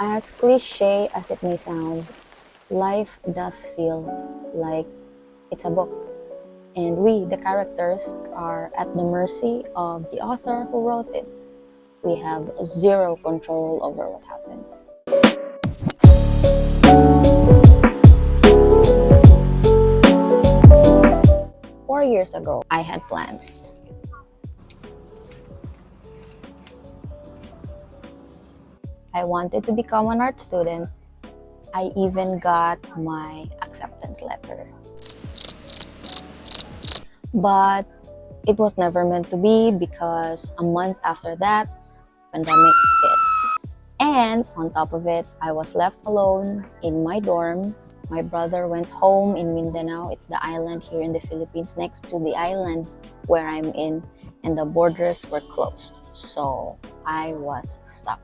As cliche as it may sound, life does feel like it's a book, and we, the characters, are at the mercy of the author who wrote it. We have zero control over what happens. 4 years ago, I had plans. I wanted to become an art student. I even got my acceptance letter. But it was never meant to be because a month after that, pandemic hit. And on top of it, I was left alone in my dorm. My brother went home in Mindanao. It's the island here in the Philippines next to the island where I'm in, and the borders were closed. So I was stuck.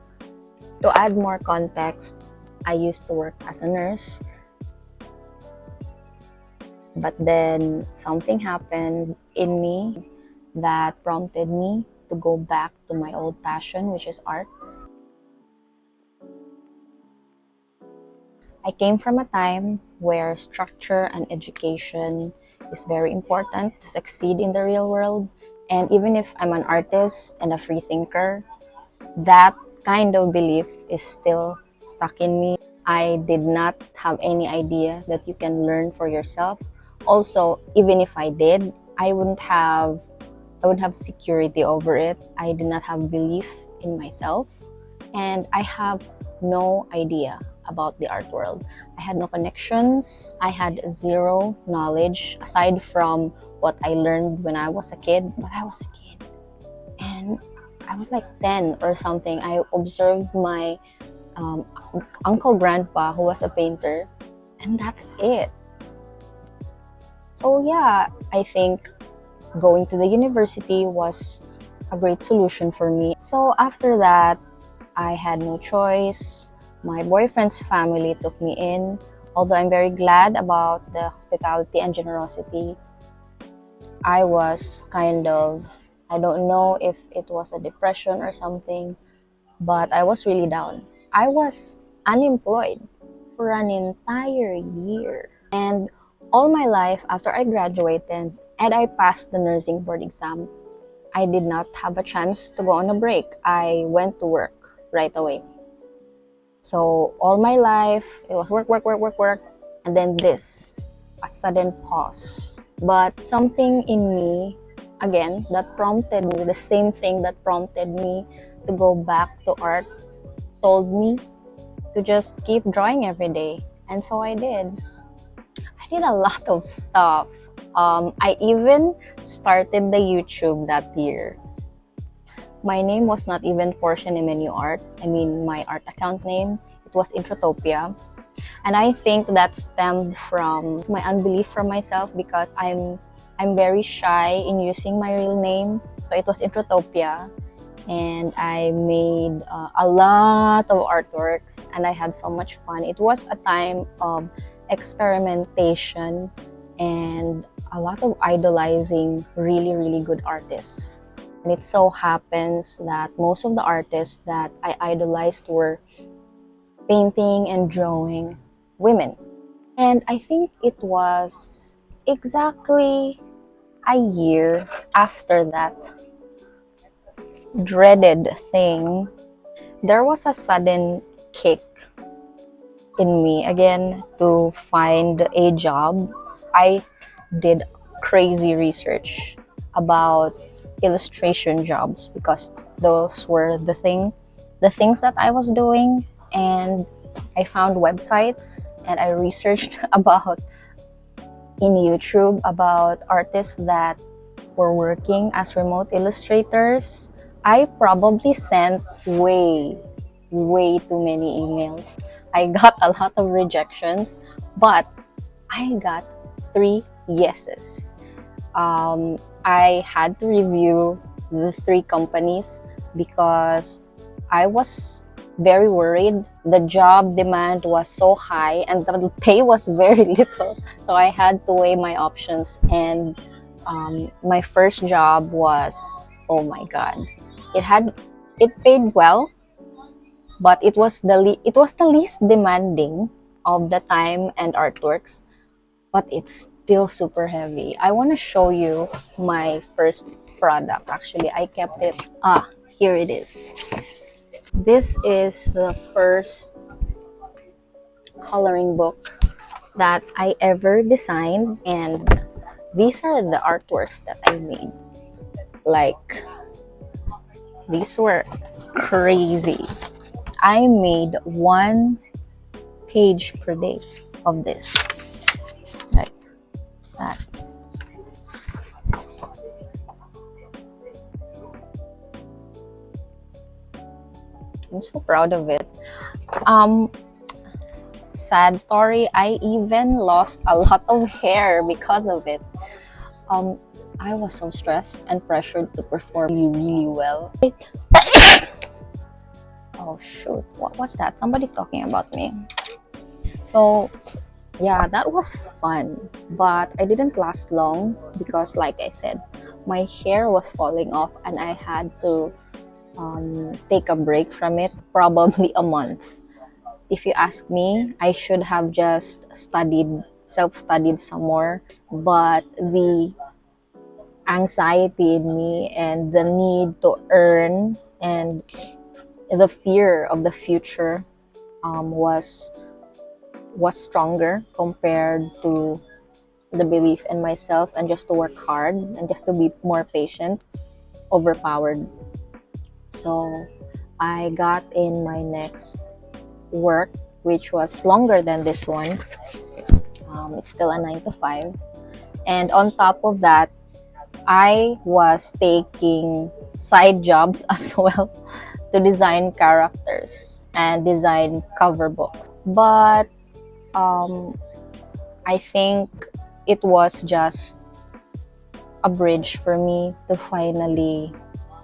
To add more context, I used to work as a nurse, but then something happened in me that prompted me to go back to my old passion, which is art. I came from a time where structure and education is very important to succeed in the real world. And even if I'm an artist and a free thinker, that kind of belief is still stuck in me. I did not have any idea that you can learn for yourself. Also, even if I did, I would have security over it. I did not have belief in myself, and I have no idea about the art world. I had no connections. I had zero knowledge aside from what I learned when I was a kid. But I was a kid, and I was like 10 or something. I observed my um, uncle grandpa who was a painter, and that's it. So yeah, I think going to the university was a great solution for me. So after that, I had no choice. My boyfriend's family took me in. Although I'm very glad about the hospitality and generosity, I was I don't know if it was a depression or something, but I was really down. I was unemployed for an entire year. And all my life after I graduated and I passed the nursing board exam, I did not have a chance to go on a break. I went to work right away. So all my life, it was work, work, work, work, work, and then this, a sudden pause. But something in me, again, that prompted me, the same thing that prompted me to go back to art, told me to just keep drawing every day. And so I did. I did a lot of stuff. I even started the YouTube that year. My name was not even Portion Menu Art. I mean, my art account name, it was Introtopia. And I think that stemmed from my unbelief from myself because I'm very shy in using my real name. So it was Introtopia. And I made a lot of artworks and I had so much fun. It was a time of experimentation and a lot of idolizing really, really good artists. And it so happens that most of the artists that I idolized were painting and drawing women. And I think it was exactly a year after that dreaded thing, there was a sudden kick in me again to find a job. I did crazy research about illustration jobs because those were the things that I was doing, and I found websites and I researched about in YouTube about artists that were working as remote illustrators. I probably sent way too many emails. I got a lot of rejections, but I got 3 yeses. I had to review the 3 companies because I was very worried. The job demand was so high and the pay was very little. So I had to weigh my options, and my first job was, oh my god, it paid well, but it was the least demanding of the time and artworks, but it's still super heavy. I want to show you my first product. Actually, I kept it. Here it is. This is the first coloring book that I ever designed, and these are the artworks that I made. Like, these were crazy. I made 1 page per day of this, like that. I'm so proud of it. Um, Sad story, I even lost a lot of hair because of it. Um, I was so stressed and pressured to perform really well. Oh shoot, what was that? Somebody's talking about me. So yeah, that was fun, but I didn't last long because, like I said, my hair was falling off and I had to take a break from it, probably a month. If you ask me, I should have just self-studied some more, but the anxiety in me and the need to earn and the fear of the future was stronger compared to the belief in myself and just to work hard and just to be more patient, overpowered. So I got in my next work, which was longer than this one. It's still a 9 to 5. And on top of that, I was taking side jobs as well to design characters and design cover books. But I think it was just a bridge for me to finally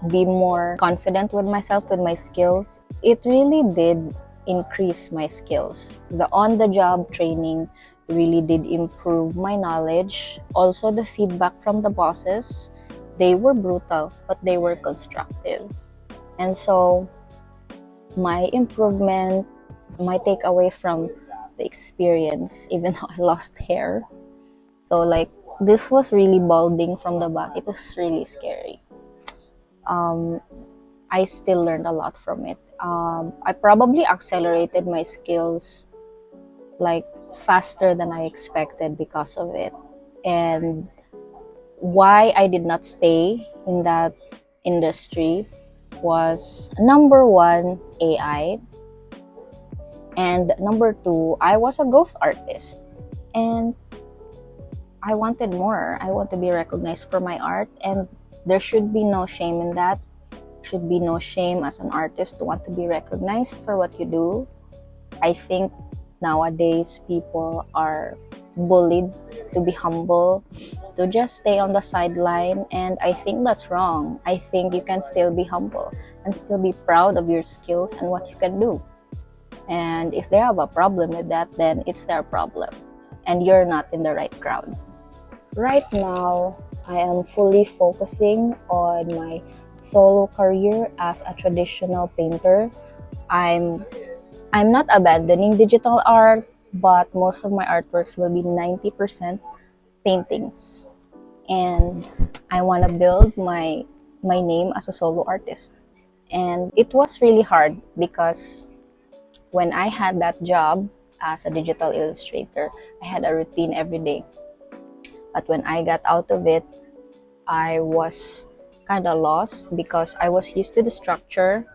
be more confident with myself, with my skills. It really did increase my skills. The on-the-job training really did improve my knowledge. Also, the feedback from the bosses, they were brutal, but they were constructive. And so, my improvement, my takeaway from the experience, even though I lost hair, so like this was really balding from the back. It was really scary. I still learned a lot from it. I probably accelerated my skills like faster than I expected because of it. And why I did not stay in that industry was number one, AI, and number two, I was a ghost artist. And I wanted more. I want to be recognized for my art, and there should be no shame in that. Should be no shame as an artist to want to be recognized for what you do. I think nowadays people are bullied to be humble, to just stay on the sideline, and I think that's wrong. I think you can still be humble and still be proud of your skills and what you can do. And if they have a problem with that, then it's their problem, and you're not in the right crowd. Right now, I am fully focusing on my solo career as a traditional painter. I'm not abandoning digital art, but most of my artworks will be 90% paintings. And I want to build my name as a solo artist. And it was really hard because when I had that job as a digital illustrator, I had a routine every day. But when I got out of it, I was kind of lost because I was used to the structure,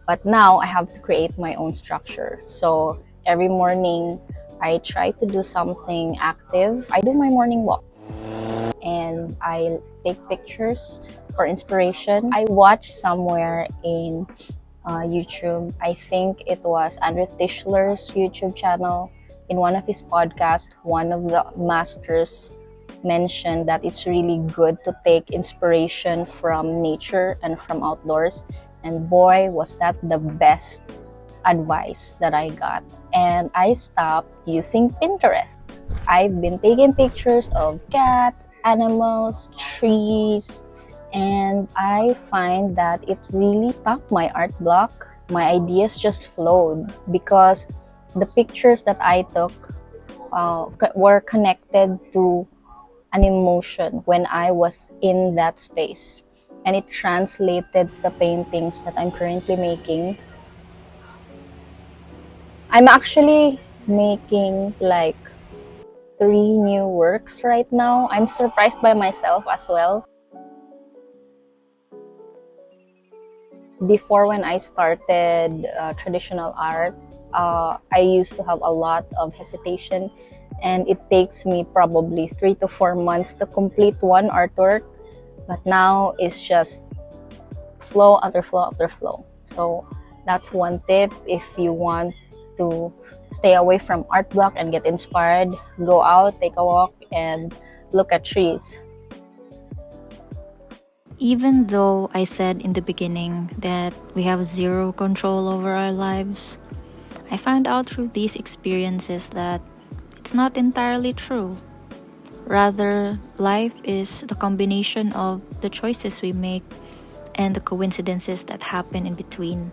but now I have to create my own structure. So every morning, I try to do something active. I do my morning walk and I take pictures for inspiration. I watched somewhere in YouTube, I think it was Andre Tischler's YouTube channel. In one of his podcasts, one of the masters mentioned that it's really good to take inspiration from nature and from outdoors. And boy, was that the best advice that I got. And I stopped using Pinterest. I've been taking pictures of cats, animals, trees, and I find that it really stopped my art block. My ideas just flowed because the pictures that I took were connected to an emotion when I was in that space. And it translated to the paintings that I'm currently making. I'm actually making like 3 new works right now. I'm surprised by myself as well. Before, when I started traditional art, I used to have a lot of hesitation, and it takes me probably 3 to 4 months to complete one artwork. But now it's just flow after flow after flow. So that's one tip. If you want to stay away from art block and get inspired, go out, take a walk, and look at trees. Even though I said in the beginning that we have zero control over our lives, I found out through these experiences that it's not entirely true. Rather, life is the combination of the choices we make and the coincidences that happen in between.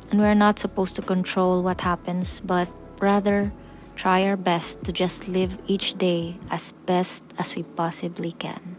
And we're not supposed to control what happens, but rather try our best to just live each day as best as we possibly can.